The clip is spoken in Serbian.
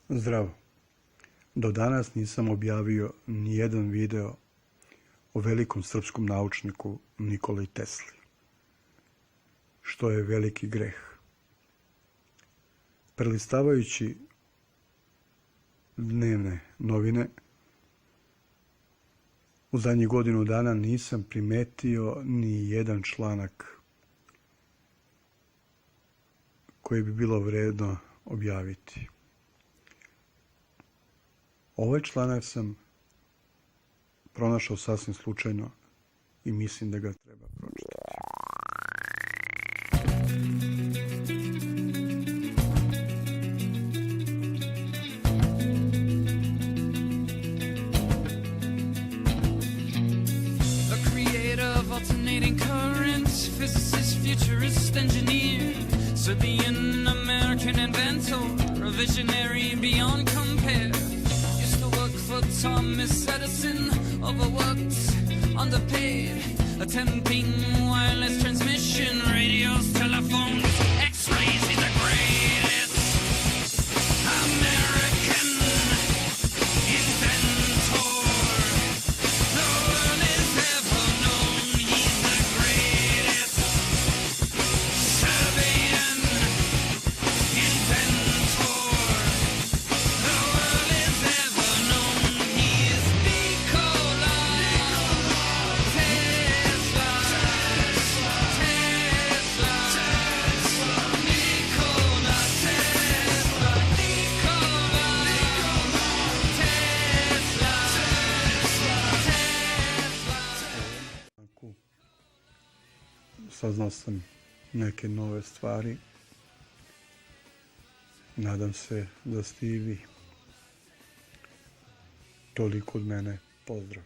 Zdravo. Do danas nisam objavio ni jedan video o velikom srpskom naučniku Nikoli Tesli, što je veliki greh. Prelistavajući dnevne novine, u zadnjih godinu dana nisam primetio ni jedan članak koji bi bilo vredno objaviti. Ovaj članak sam pronašao sasvim slučajno i mislim da ga treba pročitati. A creator of alternating currents, physicist, futurist, engineer, Serbian American inventor, a visionary beyond compare. For Thomas Edison, overworked, underpaid, attempting wireless transmission, radios, telephones, X-rays. He's the greatest American inventor the world has ever known. He's the greatest Serbian inventor the world has ever known. Saznao sam neke nove stvari. Nadam se da ste i vi. Toliko od mene. Pozdrav.